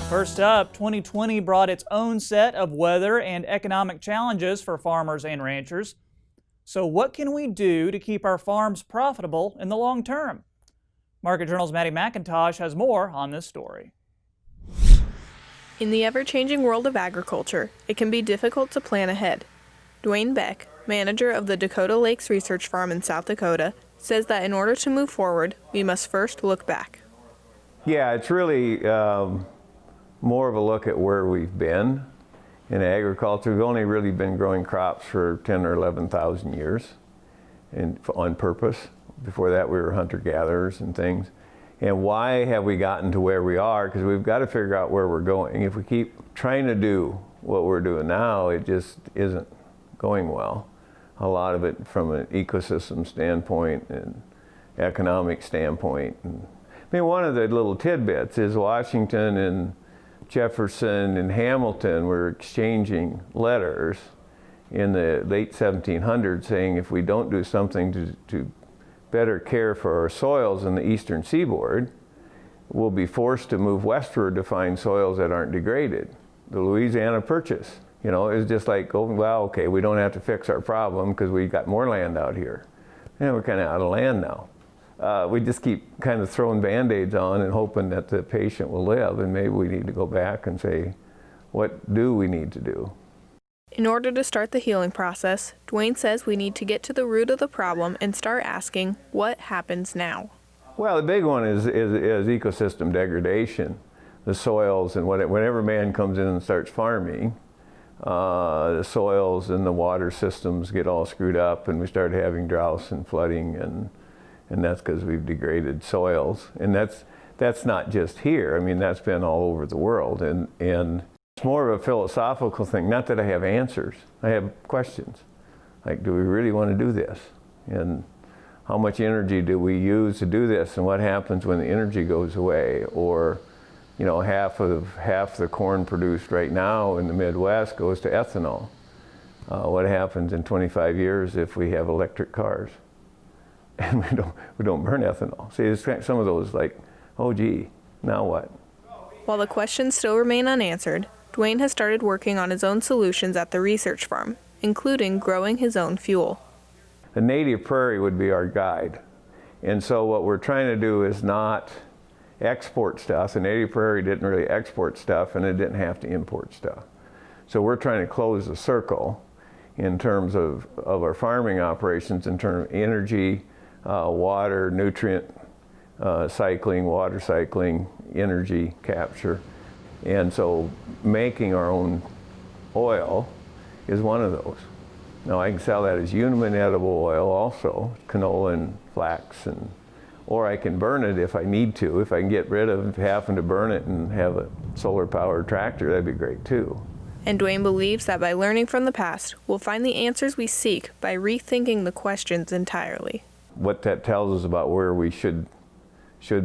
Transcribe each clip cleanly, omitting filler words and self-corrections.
First up, 2020 brought its own set of weather and economic challenges for farmers and ranchers. So what can we do to keep our farms profitable in the long term? Market Journal's Maddie McIntosh has more on this story. In the ever-changing world of agriculture, it can be difficult to plan ahead. Dwayne Beck, manager of the Dakota Lakes Research Farm in South Dakota, says that in order to move forward, we must first look back. Yeah, it's really more of a look at where we've been in agriculture. We've only really been growing crops for 10 or 11,000 years and on purpose. Before that we were hunter-gatherers and things. And why have we gotten to where we are? Because we've got to figure out where we're going. If we keep trying to do what we're doing now, it just isn't going well. A lot of it from an ecosystem standpoint and economic standpoint. And, I mean, one of the little tidbits is Washington and Jefferson and Hamilton were exchanging letters in the late 1700s saying if we don't do something to better care for our soils in the eastern seaboard, we'll be forced to move westward to find soils that aren't degraded. The Louisiana Purchase, you know, is just like, oh, well, okay, we don't have to fix our problem because we got more land out here. And we're kind of out of land now. We just keep kind of throwing Band-Aids on and hoping that the patient will live, and maybe we need to go back and say, what do we need to do? In order to start the healing process, Dwayne says we need to get to the root of the problem and start asking, what happens now? Well, the big one is ecosystem degradation. The soils, and whenever man comes in and starts farming, the soils and the water systems get all screwed up, and we start having droughts and flooding, and that's because we've degraded soils. And that's not just here. I mean, that's been all over the world. And it's more of a philosophical thing. Not that I have answers. I have questions. Like, do we really want to do this? And how much energy do we use to do this? And what happens when the energy goes away? Or, you know, half the corn produced right now in the Midwest goes to ethanol. What happens in 25 years if we have electric cars? And we don't burn ethanol. See, there's some of those like, oh gee, now what? While the questions still remain unanswered, Dwayne has started working on his own solutions at the research farm, including growing his own fuel. The native prairie would be our guide. And so what we're trying to do is not export stuff. The native prairie didn't really export stuff, and it didn't have to import stuff. So we're trying to close the circle in terms of our farming operations, in terms of energy, water, nutrient cycling, water cycling, energy capture. And so making our own oil is one of those. Now I can sell that as human edible oil also, canola and flax, or I can burn it if I need to. If I can get rid of having to burn it and have a solar powered tractor, that'd be great too. And Dwayne believes that by learning from the past, we'll find the answers we seek by rethinking the questions entirely. What that tells us about where we should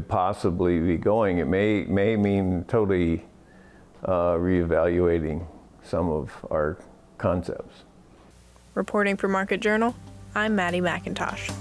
possibly be going, it may mean totally reevaluating some of our concepts. Reporting for Market Journal, I'm Maddie McIntosh.